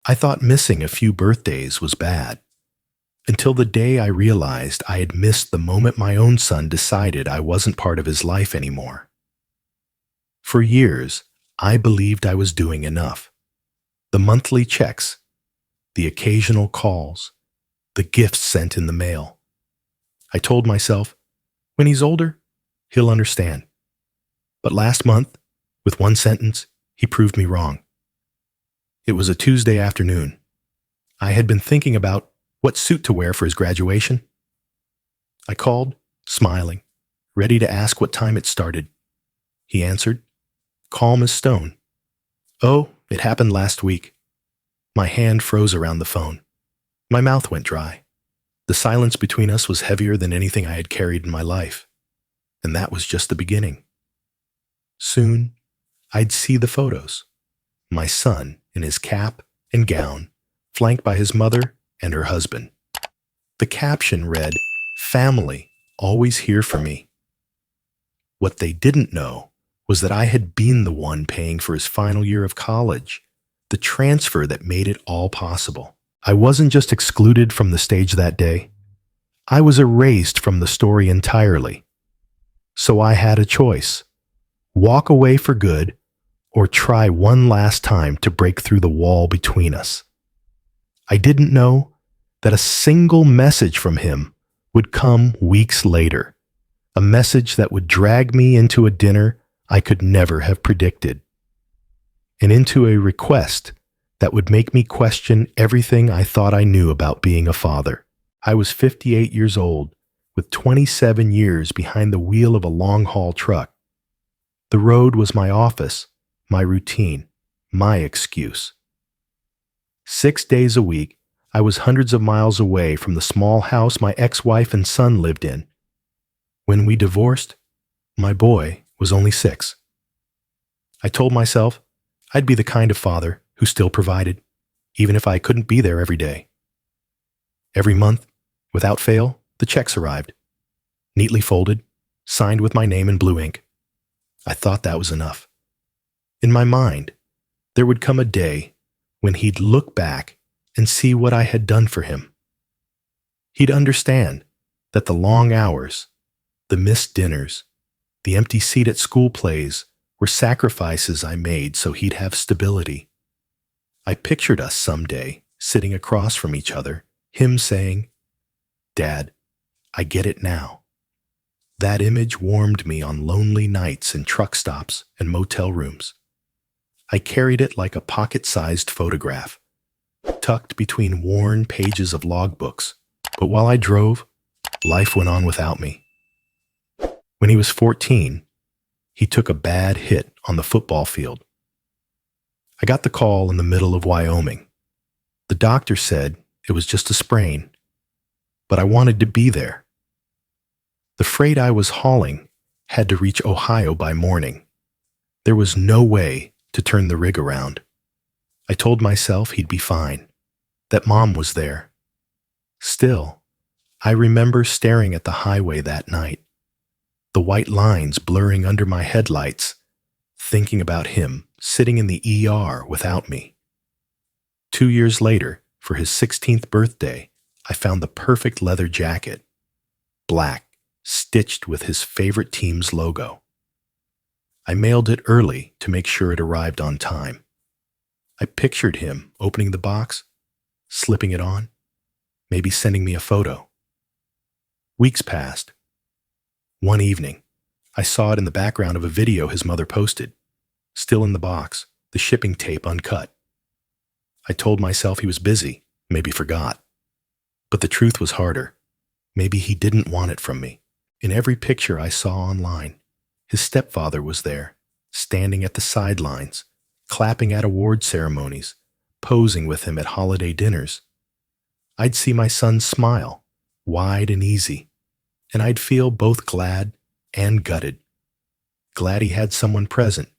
I thought missing a few birthdays was bad, until the day I realized I had missed the moment my own son decided I wasn't part of his life anymore. For years, I believed I was doing enough. The monthly checks, the occasional calls, the gifts sent in the mail. I told myself, when he's older, he'll understand. But last month, with one sentence, he proved me wrong. It was a Tuesday afternoon. I had been thinking about what suit to wear for his graduation. I called, smiling, ready to ask what time it started. He answered, calm as stone. Oh, it happened last week. My hand froze around the phone. My mouth went dry. The silence between us was heavier than anything I had carried in my life. And that was just the beginning. Soon, I'd see the photos. My son in his cap and gown, flanked by his mother and her husband. The caption read, "Family, always here for me." What they didn't know was that I had been the one paying for his final year of college, the transfer that made it all possible. I wasn't just excluded from the stage that day. I was erased from the story entirely. So I had a choice: walk away for good or try one last time to break through the wall between us. I didn't know that a single message from him would come weeks later, a message that would drag me into a dinner I could never have predicted, and into a request that would make me question everything I thought I knew about being a father. I was 58 years old, with 27 years behind the wheel of a long-haul truck. The road was my office, my routine, my excuse. 6 days a week, I was hundreds of miles away from the small house my ex-wife and son lived in. When we divorced, my boy was only 6. I told myself I'd be the kind of father who still provided, even if I couldn't be there every day. Every month, without fail, the checks arrived, neatly folded, signed with my name in blue ink. I thought that was enough. In my mind, there would come a day when he'd look back and see what I had done for him. He'd understand that the long hours, the missed dinners, the empty seat at school plays were sacrifices I made so he'd have stability. I pictured us someday sitting across from each other, him saying, "Dad, I get it now." That image warmed me on lonely nights in truck stops and motel rooms. I carried it like a pocket-sized photograph, tucked between worn pages of logbooks. But while I drove, life went on without me. When he was 14, he took a bad hit on the football field. I got the call in the middle of Wyoming. The doctor said it was just a sprain, but I wanted to be there. The freight I was hauling had to reach Ohio by morning. There was no way to turn the rig around. I told myself he'd be fine, that Mom was there. Still, I remember staring at the highway that night, the white lines blurring under my headlights, thinking about him sitting in the ER without me. 2 years later, for his 16th birthday, I found the perfect leather jacket, black, stitched with his favorite team's logo. I mailed it early to make sure it arrived on time. I pictured him opening the box, slipping it on, maybe sending me a photo. Weeks passed. One evening, I saw it in the background of a video his mother posted, still in the box, the shipping tape uncut. I told myself he was busy, maybe forgot. But the truth was harder. Maybe he didn't want it from me. In every picture I saw online, his stepfather was there, standing at the sidelines, clapping at award ceremonies, posing with him at holiday dinners. I'd see my son smile, wide and easy, and I'd feel both glad and gutted. Glad he had someone present.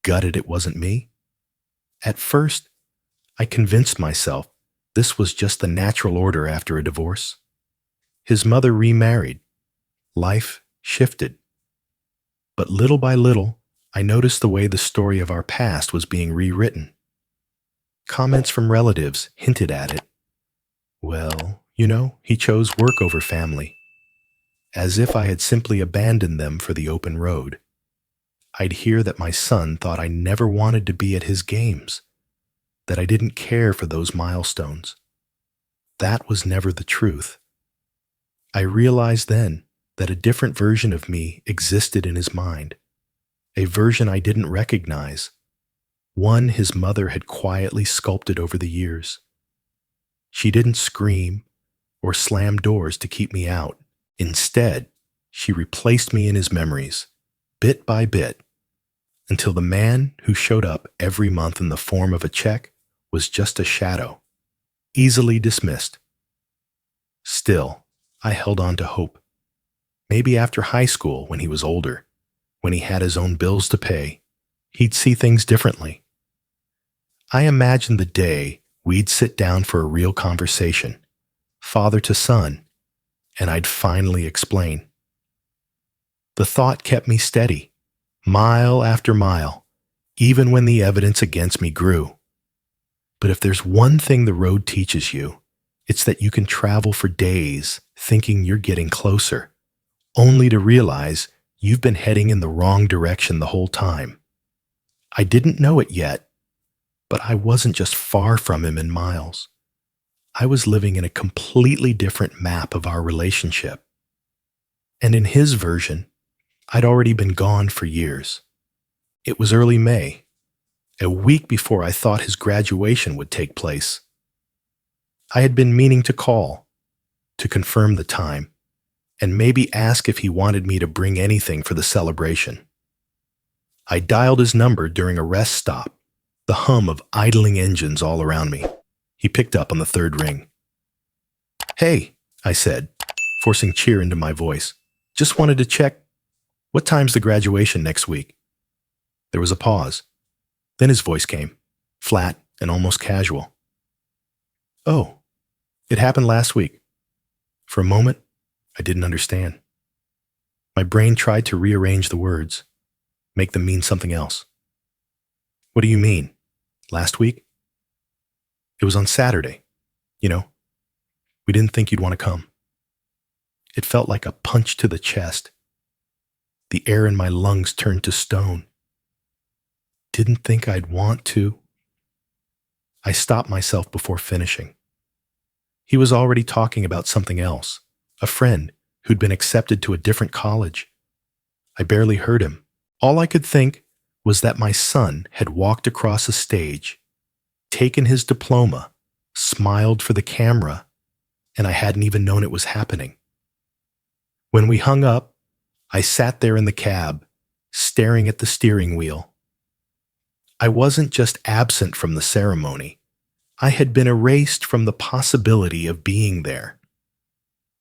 Gutted it wasn't me. At first, I convinced myself this was just the natural order after a divorce. His mother remarried. Life shifted. But little by little, I noticed the way the story of our past was being rewritten. Comments from relatives hinted at it. Well, he chose work over family, as if I had simply abandoned them for the open road. I'd hear that my son thought I never wanted to be at his games, that I didn't care for those milestones. That was never the truth. I realized then that a different version of me existed in his mind, a version I didn't recognize, one his mother had quietly sculpted over the years. She didn't scream or slam doors to keep me out. Instead, she replaced me in his memories, bit by bit, until the man who showed up every month in the form of a check was just a shadow, easily dismissed. Still, I held on to hope. Maybe after high school, when he was older, when he had his own bills to pay, he'd see things differently. I imagined the day we'd sit down for a real conversation, father to son, and I'd finally explain. The thought kept me steady, mile after mile, even when the evidence against me grew. But if there's one thing the road teaches you, it's that you can travel for days thinking you're getting closer, only to realize you've been heading in the wrong direction the whole time. I didn't know it yet, but I wasn't just far from him in miles. I was living in a completely different map of our relationship. And in his version, I'd already been gone for years. It was early May, a week before I thought his graduation would take place. I had been meaning to call, to confirm the time, and maybe ask if he wanted me to bring anything for the celebration. I dialed his number during a rest stop, the hum of idling engines all around me. He picked up on the third ring. "Hey," I said, forcing cheer into my voice. "Just wanted to check. What time's the graduation next week?" There was a pause. Then his voice came, flat and almost casual. "Oh, it happened last week." For a moment, I didn't understand. My brain tried to rearrange the words, make them mean something else. "What do you mean? Last week?" "It was on Saturday. We didn't think you'd want to come." It felt like a punch to the chest. The air in my lungs turned to stone. Didn't think I'd want to. I stopped myself before finishing. He was already talking about something else, a friend who'd been accepted to a different college. I barely heard him. All I could think was that my son had walked across a stage, taken his diploma, smiled for the camera, and I hadn't even known it was happening. When we hung up, I sat there in the cab, staring at the steering wheel. I wasn't just absent from the ceremony. I had been erased from the possibility of being there.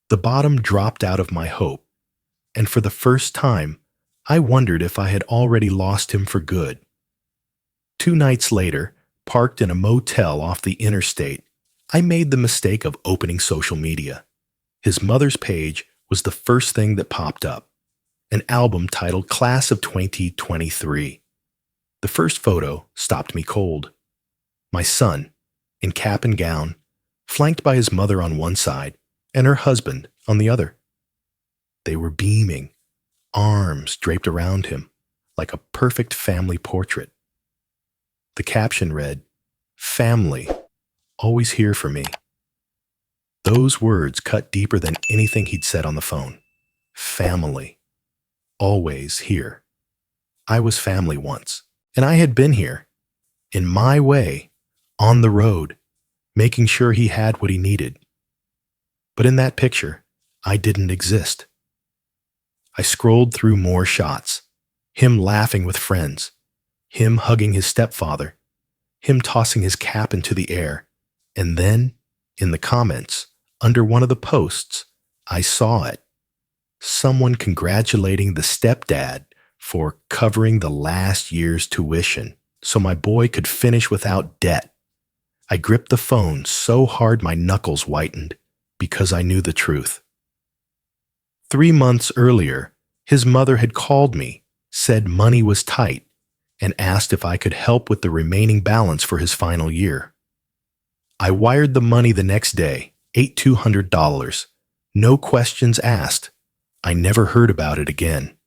The bottom dropped out of my hope, and for the first time, I wondered if I had already lost him for good. 2 nights later, parked in a motel off the interstate, I made the mistake of opening social media. His mother's page was the first thing that popped up, an album titled Class of 2023. The first photo stopped me cold. My son, in cap and gown, flanked by his mother on one side and her husband on the other. They were beaming, arms draped around him, like a perfect family portrait. The caption read, "Family, always here for me." Those words cut deeper than anything he'd said on the phone. Family, always here. I was family once, and I had been here, in my way, on the road, making sure he had what he needed. But in that picture, I didn't exist. I scrolled through more shots, him laughing with friends, him hugging his stepfather, him tossing his cap into the air, and then, in the comments, under one of the posts, I saw it. Someone congratulating the stepdad for covering the last year's tuition so my boy could finish without debt. I gripped the phone so hard my knuckles whitened because I knew the truth. 3 months earlier, his mother had called me, said money was tight, and asked if I could help with the remaining balance for his final year. I wired the money the next day, $200. No questions asked. I never heard about it again.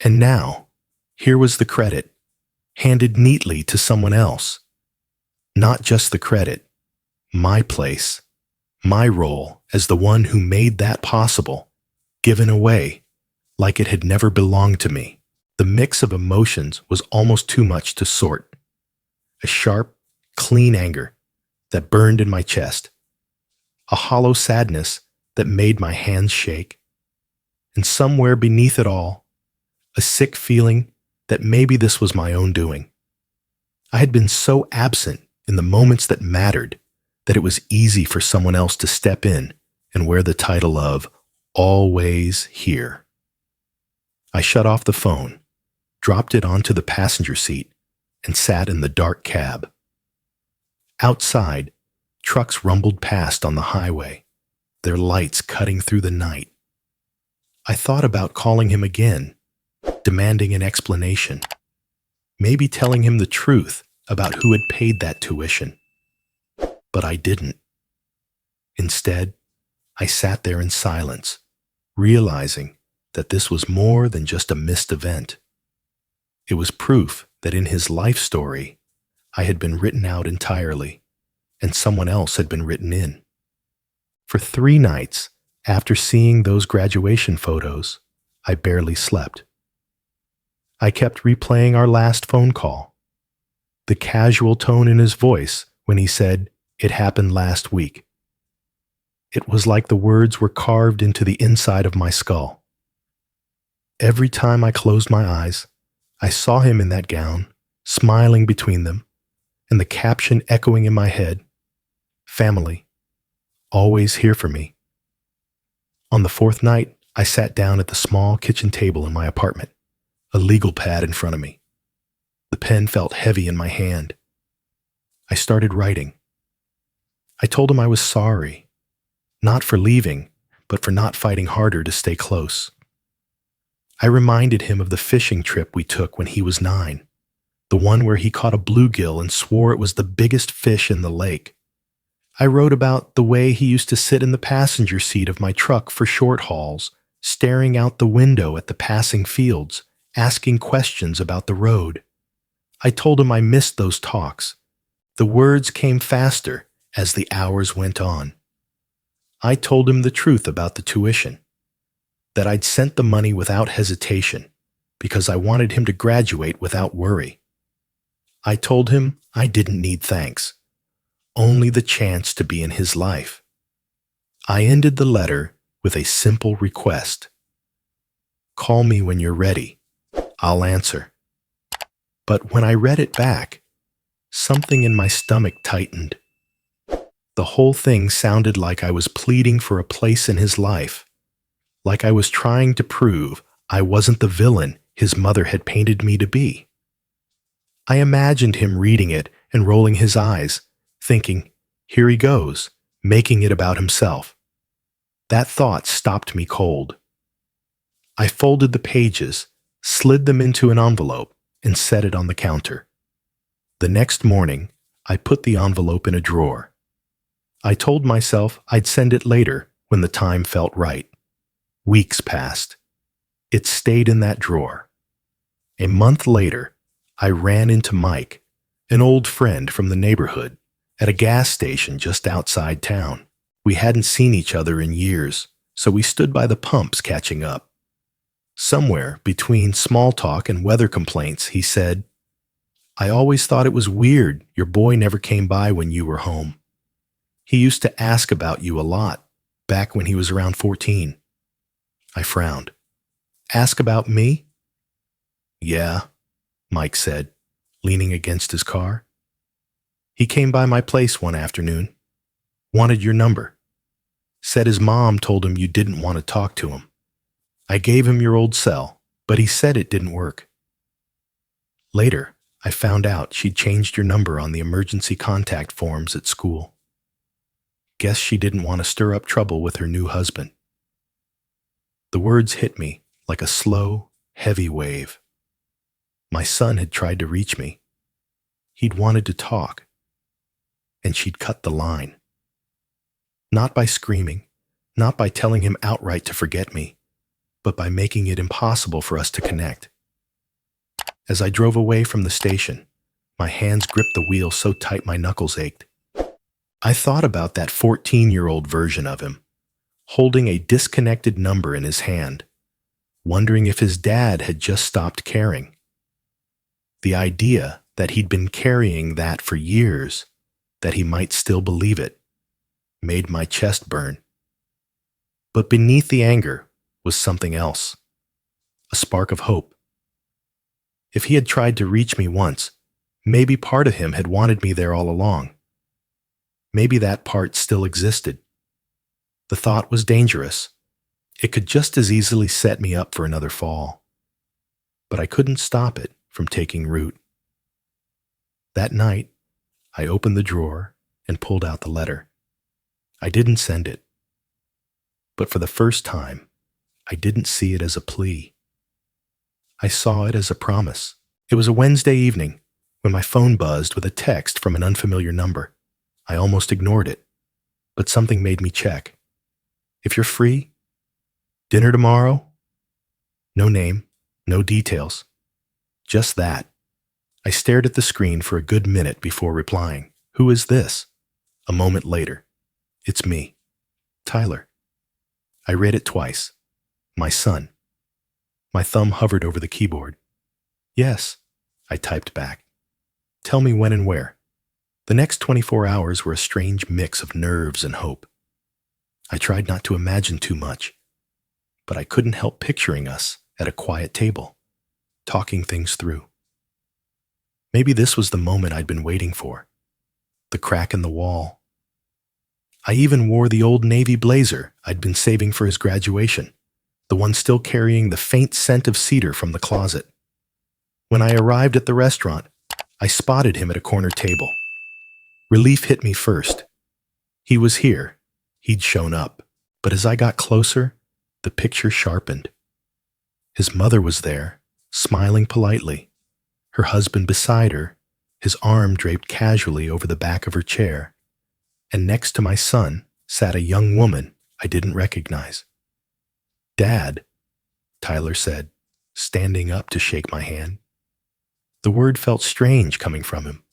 And now, here was the credit, handed neatly to someone else. Not just the credit, my place, my role as the one who made that possible, given away like it had never belonged to me. The mix of emotions was almost too much to sort. A sharp, clean anger that burned in my chest, a hollow sadness that made my hands shake, and somewhere beneath it all, a sick feeling that maybe this was my own doing. I had been so absent in the moments that mattered that it was easy for someone else to step in and wear the title of always here. I shut off the phone, dropped it onto the passenger seat, and sat in the dark cab. Outside, trucks rumbled past on the highway, their lights cutting through the night. I thought about calling him again, demanding an explanation, maybe telling him the truth about who had paid that tuition. But I didn't. Instead, I sat there in silence, realizing that this was more than just a missed event. It was proof that in his life story, I had been written out entirely, and someone else had been written in. For 3 nights, after seeing those graduation photos, I barely slept. I kept replaying our last phone call, the casual tone in his voice when he said, "It happened last week." It was like the words were carved into the inside of my skull. Every time I closed my eyes, I saw him in that gown, smiling between them, and the caption echoing in my head, "Family, always here for me." On the 4th night, I sat down at the small kitchen table in my apartment, a legal pad in front of me. The pen felt heavy in my hand. I started writing. I told him I was sorry, not for leaving, but for not fighting harder to stay close. I reminded him of the fishing trip we took when he was 9, the one where he caught a bluegill and swore it was the biggest fish in the lake. I wrote about the way he used to sit in the passenger seat of my truck for short hauls, staring out the window at the passing fields, asking questions about the road. I told him I missed those talks. The words came faster as the hours went on. I told him the truth about the tuition, that I'd sent the money without hesitation because I wanted him to graduate without worry. I told him I didn't need thanks, only the chance to be in his life. I ended the letter with a simple request. "Call me when you're ready. I'll answer." But when I read it back, something in my stomach tightened. The whole thing sounded like I was pleading for a place in his life, like I was trying to prove I wasn't the villain his mother had painted me to be. I imagined him reading it and rolling his eyes, thinking, "Here he goes, making it about himself." That thought stopped me cold. I folded the pages, slid them into an envelope, and set it on the counter. The next morning, I put the envelope in a drawer. I told myself I'd send it later when the time felt right. Weeks passed. It stayed in that drawer. A month later, I ran into Mike, an old friend from the neighborhood, at a gas station just outside town. We hadn't seen each other in years, so we stood by the pumps catching up. Somewhere between small talk and weather complaints, he said, "I always thought it was weird your boy never came by when you were home. He used to ask about you a lot, back when he was around 14. I frowned. "Ask about me?" "Yeah," Mike said, leaning against his car. "He came by my place one afternoon. Wanted your number. Said his mom told him you didn't want to talk to him. I gave him your old cell, but he said it didn't work. Later, I found out she'd changed your number on the emergency contact forms at school. Guess she didn't want to stir up trouble with her new husband." The words hit me like a slow, heavy wave. My son had tried to reach me. He'd wanted to talk. and she'd cut the line. Not by screaming, not by telling him outright to forget me, but by making it impossible for us to connect. As I drove away from the station, my hands gripped the wheel so tight my knuckles ached. I thought about that 14-year-old version of him, holding a disconnected number in his hand, wondering if his dad had just stopped caring. The idea that he'd been carrying that for years, that he might still believe it, made my chest burn. But beneath the anger was something else, a spark of hope. If he had tried to reach me once, maybe part of him had wanted me there all along. Maybe that part still existed. The thought was dangerous. It could just as easily set me up for another fall. But I couldn't stop it from taking root. That night, I opened the drawer and pulled out the letter. I didn't send it. But for the first time, I didn't see it as a plea. I saw it as a promise. It was a Wednesday evening when my phone buzzed with a text from an unfamiliar number. I almost ignored it, but something made me check. If you're free, dinner tomorrow? No name, no details. Just that. I stared at the screen for a good minute before replying. Who is this? A moment later. It's me, Tyler. I read it twice. My son. My thumb hovered over the keyboard. Yes, I typed back. Tell me when and where. The next 24 hours were a strange mix of nerves and hope. I tried not to imagine too much, but I couldn't help picturing us at a quiet table, talking things through. Maybe this was the moment I'd been waiting for. The crack in the wall. I even wore the old navy blazer I'd been saving for his graduation, the one still carrying the faint scent of cedar from the closet. When I arrived at the restaurant, I spotted him at a corner table. Relief hit me first. He was here. He'd shown up. But as I got closer, the picture sharpened. His mother was there, smiling politely. Her husband beside her, his arm draped casually over the back of her chair. And next to my son sat a young woman I didn't recognize. Dad, Tyler said, standing up to shake my hand. The word felt strange coming from him,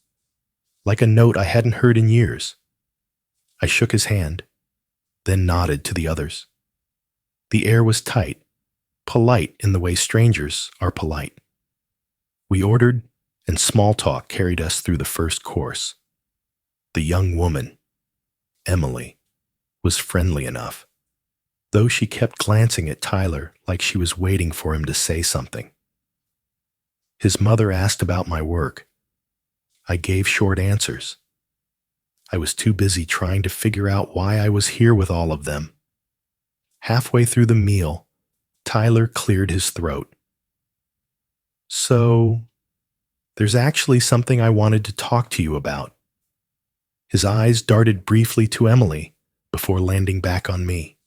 like a note I hadn't heard in years. I shook his hand, then nodded to the others. The air was tight, polite in the way strangers are polite. We ordered, and small talk carried us through the first course. The young woman, Emily, was friendly enough, though she kept glancing at Tyler like she was waiting for him to say something. His mother asked about my work. I gave short answers. I was too busy trying to figure out why I was here with all of them. Halfway through the meal, Tyler cleared his throat. So, there's actually something I wanted to talk to you about. His eyes darted briefly to Emily before landing back on me.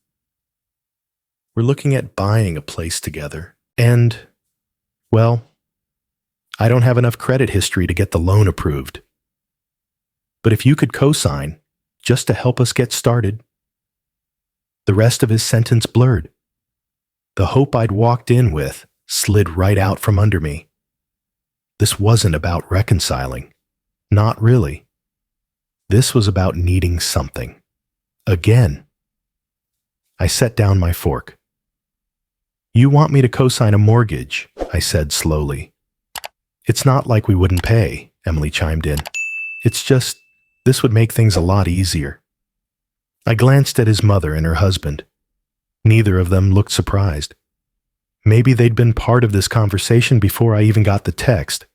We're looking at buying a place together, and, well, I don't have enough credit history to get the loan approved. But if you could co-sign, just to help us get started. The rest of his sentence blurred. The hope I'd walked in with slid right out from under me. This wasn't about reconciling. Not really. This was about needing something. Again. I set down my fork. You want me to co-sign a mortgage, I said slowly. It's not like we wouldn't pay, Emily chimed in. It's just, this would make things a lot easier. I glanced at his mother and her husband. Neither of them looked surprised. Maybe they'd been part of this conversation before I even got the text.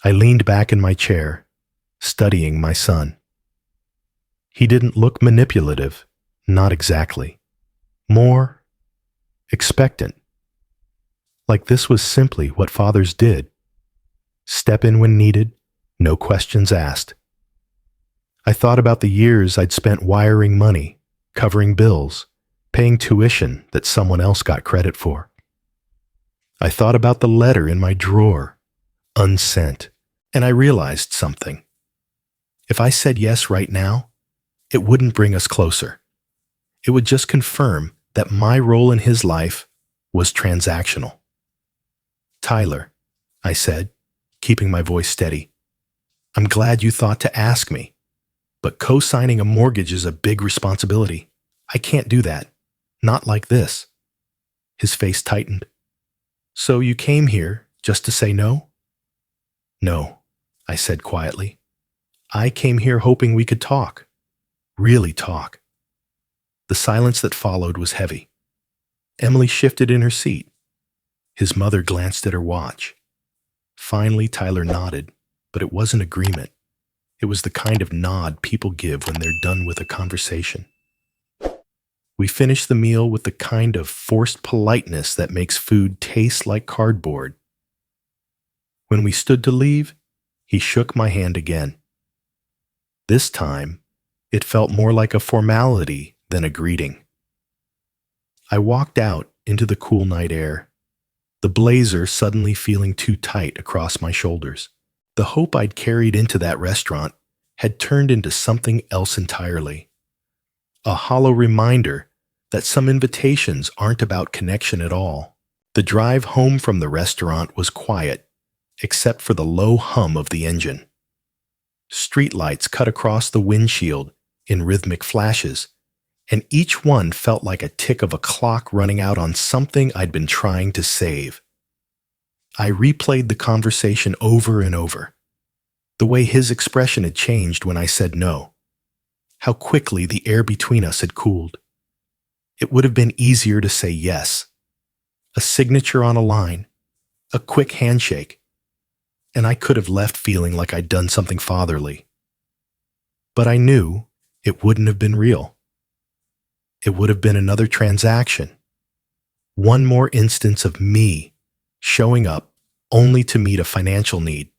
I leaned back in my chair, studying my son. He didn't look manipulative, not exactly. More expectant. Like this was simply what fathers did. Step in when needed, no questions asked. I thought about the years I'd spent wiring money, covering bills, paying tuition that someone else got credit for. I thought about the letter in my drawer, unsent, and I realized something. If I said yes right now, it wouldn't bring us closer. It would just confirm that my role in his life was transactional. Tyler, I said, keeping my voice steady, I'm glad you thought to ask me, but co-signing a mortgage is a big responsibility. I can't do that. Not like this. His face tightened. So you came here just to say no? No, I said quietly. I came here hoping we could talk. Really talk. The silence that followed was heavy. Emily shifted in her seat. His mother glanced at her watch. Finally, Tyler nodded, but it wasn't agreement. It was the kind of nod people give when they're done with a conversation. We finished the meal with the kind of forced politeness that makes food taste like cardboard. When we stood to leave, he shook my hand again. This time, it felt more like a formality than a greeting. I walked out into the cool night air, the blazer suddenly feeling too tight across my shoulders. The hope I'd carried into that restaurant had turned into something else entirely. A hollow reminder that some invitations aren't about connection at all. The drive home from the restaurant was quiet, except for the low hum of the engine. Streetlights cut across the windshield in rhythmic flashes, and each one felt like a tick of a clock running out on something I'd been trying to save. I replayed the conversation over and over. The way his expression had changed when I said no. How quickly the air between us had cooled. It would have been easier to say yes. A signature on a line, a quick handshake, and I could have left feeling like I'd done something fatherly. But I knew it wouldn't have been real. It would have been another transaction. One more instance of me showing up only to meet a financial need.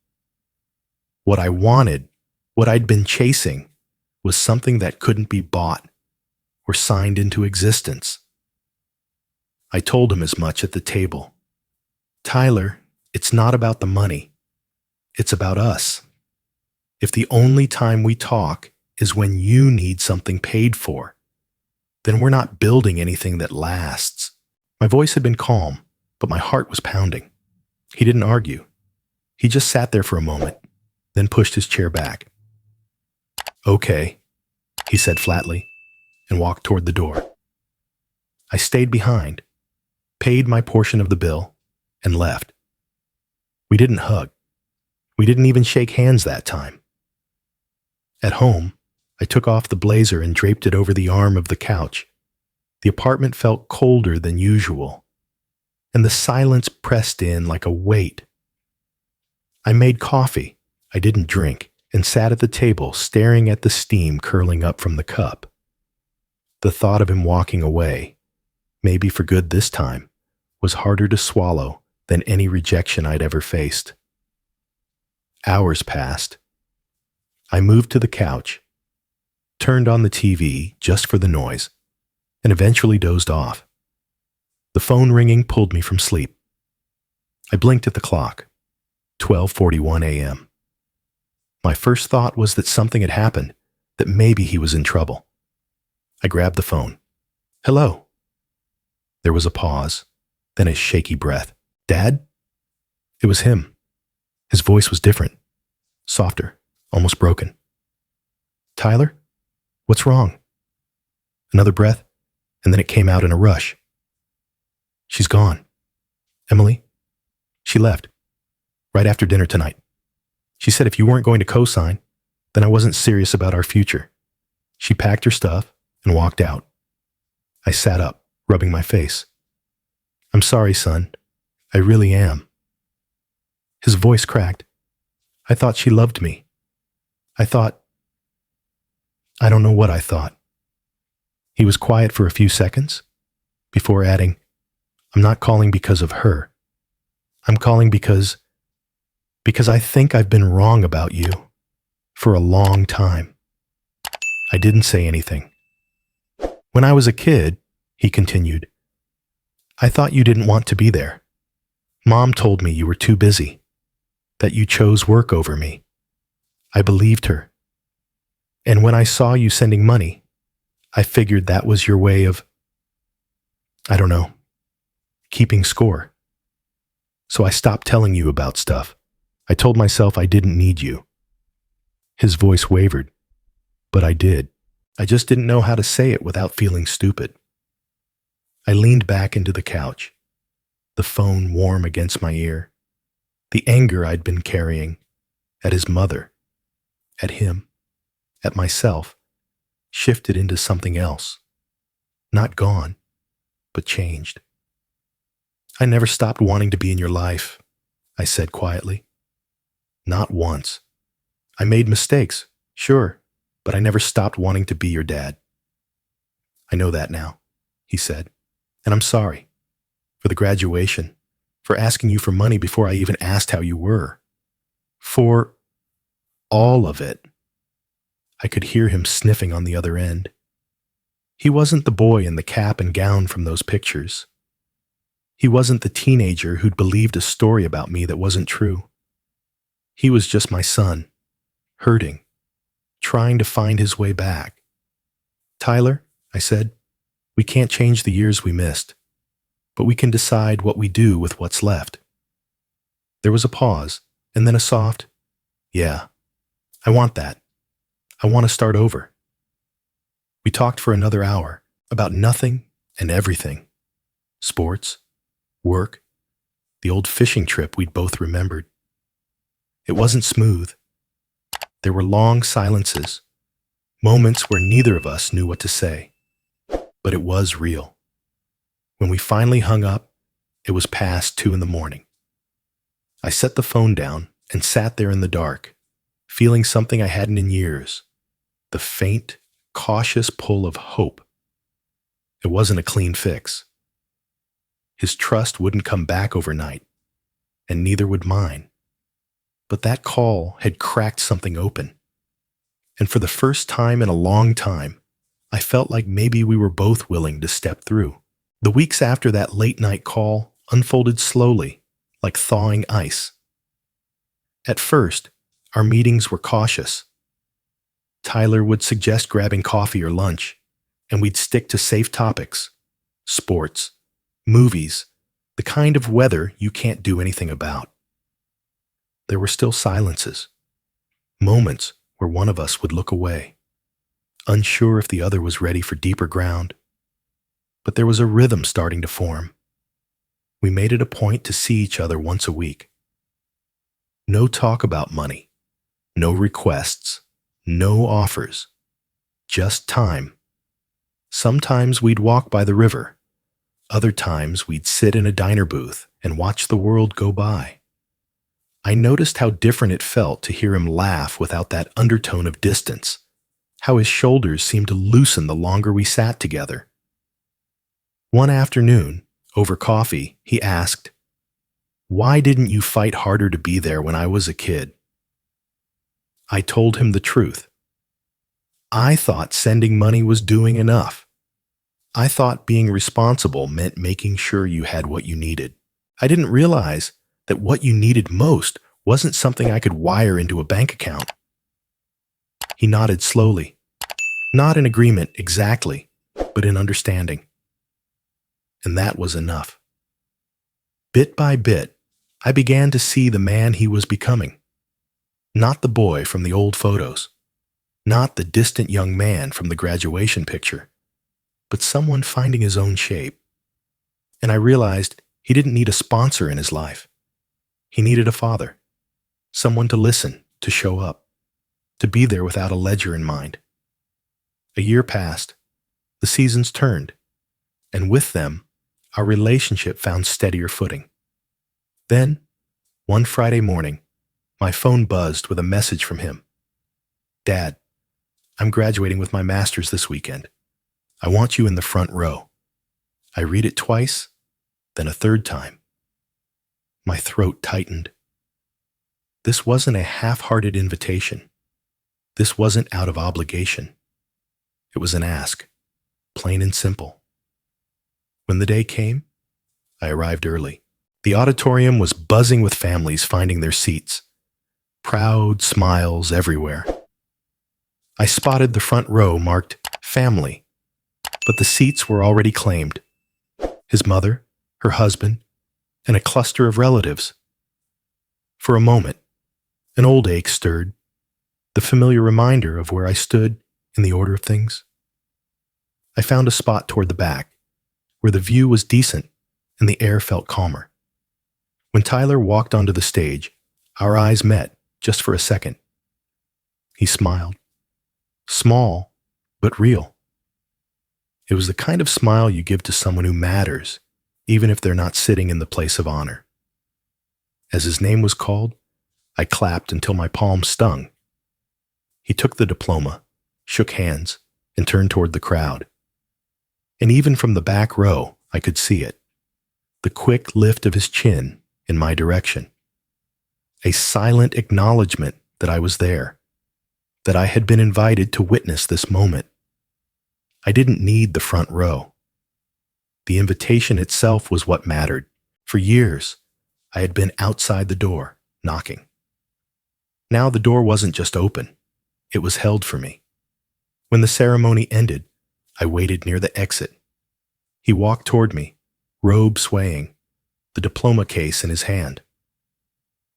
What I wanted, what I'd been chasing, was something that couldn't be bought or signed into existence. I told him as much at the table. Tyler, it's not about the money. It's about us. If the only time we talk is when you need something paid for, then we're not building anything that lasts. My voice had been calm, but my heart was pounding. He didn't argue. He just sat there for a moment, then pushed his chair back. Okay, he said flatly, and walked toward the door. I stayed behind, paid my portion of the bill, and left. We didn't hug. We didn't even shake hands that time. At home, I took off the blazer and draped it over the arm of the couch. The apartment felt colder than usual, and the silence pressed in like a weight. I made coffee I didn't drink and sat at the table staring at the steam curling up from the cup. The thought of him walking away, maybe for good this time, was harder to swallow than any rejection I'd ever faced. Hours passed. I moved to the couch, turned on the TV just for the noise, and eventually dozed off. The phone ringing pulled me from sleep. I blinked at the clock, 12:41 a.m. My first thought was that something had happened, that maybe he was in trouble. I grabbed the phone. Hello. There was a pause, then a shaky breath. Dad? It was him. His voice was different, softer, almost broken. Tyler? What's wrong? Another breath, and then it came out in a rush. She's gone. Emily? She left. Right after dinner tonight. She said if you weren't going to co-sign, then I wasn't serious about our future. She packed her stuff and walked out. I sat up, rubbing my face. I'm sorry, son. I really am. His voice cracked. I thought she loved me. I don't know what I thought. He was quiet for a few seconds before adding, I'm not calling because of her. I'm calling because I think I've been wrong about you for a long time. I didn't say anything. When I was a kid, he continued, I thought you didn't want to be there. Mom told me you were too busy, that you chose work over me. I believed her. And when I saw you sending money, I figured that was your way of, I don't know, keeping score. So I stopped telling you about stuff. I told myself I didn't need you. His voice wavered, but I did. I just didn't know how to say it without feeling stupid. I leaned back into the couch, the phone warm against my ear. The anger I'd been carrying, at his mother, at him, at myself, shifted into something else. Not gone, but changed. I never stopped wanting to be in your life, I said quietly. Not once. I made mistakes, sure, but I never stopped wanting to be your dad. I know that now, he said, and I'm sorry. For the graduation, for asking you for money before I even asked how you were. For all of it. I could hear him sniffing on the other end. He wasn't the boy in the cap and gown from those pictures. He wasn't the teenager who'd believed a story about me that wasn't true. He was just my son, hurting, trying to find his way back. Tyler, I said, we can't change the years we missed, but we can decide what we do with what's left. There was a pause, and then a soft, yeah, I want that. I want to start over. We talked for another hour about nothing and everything. Sports, work, the old fishing trip we'd both remembered. It wasn't smooth. There were long silences, moments where neither of us knew what to say. But it was real. When we finally hung up, it was past 2 a.m. I set the phone down and sat there in the dark, feeling something I hadn't in years, the faint, cautious pull of hope. It wasn't a clean fix. His trust wouldn't come back overnight, and neither would mine. But that call had cracked something open. And for the first time in a long time, I felt like maybe we were both willing to step through. The weeks after that late-night call unfolded slowly, like thawing ice. At first, our meetings were cautious. Tyler would suggest grabbing coffee or lunch, and we'd stick to safe topics, sports, movies, the kind of weather you can't do anything about. There were still silences, moments where one of us would look away, unsure if the other was ready for deeper ground. But there was a rhythm starting to form. We made it a point to see each other once a week. No talk about money, no requests, no offers, just time. Sometimes we'd walk by the river. Other times we'd sit in a diner booth and watch the world go by. I noticed how different it felt to hear him laugh without that undertone of distance, how his shoulders seemed to loosen the longer we sat together. One afternoon, over coffee, he asked, "Why didn't you fight harder to be there when I was a kid?" I told him the truth. I thought sending money was doing enough. I thought being responsible meant making sure you had what you needed. I didn't realize that what you needed most wasn't something I could wire into a bank account. He nodded slowly, not in agreement exactly, but in understanding. And that was enough. Bit by bit, I began to see the man he was becoming. Not the boy from the old photos, not the distant young man from the graduation picture, but someone finding his own shape. And I realized he didn't need a sponsor in his life. He needed a father, someone to listen, to show up, to be there without a ledger in mind. A year passed, the seasons turned, and with them, our relationship found steadier footing. Then, one Friday morning, my phone buzzed with a message from him. "Dad, I'm graduating with my master's this weekend. I want you in the front row." I read it twice, then a third time. My throat tightened. This wasn't a half-hearted invitation. This wasn't out of obligation. It was an ask, plain and simple. When the day came, I arrived early. The auditorium was buzzing with families finding their seats. Proud smiles everywhere. I spotted the front row marked family, but the seats were already claimed. His mother, her husband, and a cluster of relatives. For a moment, an old ache stirred, the familiar reminder of where I stood in the order of things. I found a spot toward the back, where the view was decent and the air felt calmer. When Tyler walked onto the stage, our eyes met just for a second. He smiled. Small, but real. It was the kind of smile you give to someone who matters, even if they're not sitting in the place of honor. As his name was called, I clapped until my palms stung. He took the diploma, shook hands, and turned toward the crowd. And even from the back row, I could see it. The quick lift of his chin in my direction. A silent acknowledgement that I was there, that I had been invited to witness this moment. I didn't need the front row. The invitation itself was what mattered. For years, I had been outside the door, knocking. Now the door wasn't just open, it was held for me. When the ceremony ended, I waited near the exit. He walked toward me, robe swaying, the diploma case in his hand.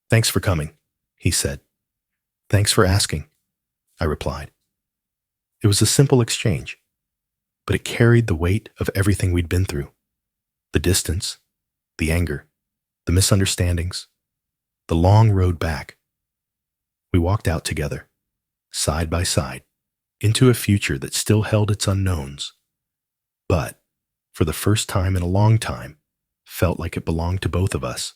"Thanks for coming," he said. "Thanks for asking," I replied. It was a simple exchange, but it carried the weight of everything we'd been through. The distance, the anger, the misunderstandings, the long road back. We walked out together, side by side, into a future that still held its unknowns, but, for the first time in a long time, felt like it belonged to both of us.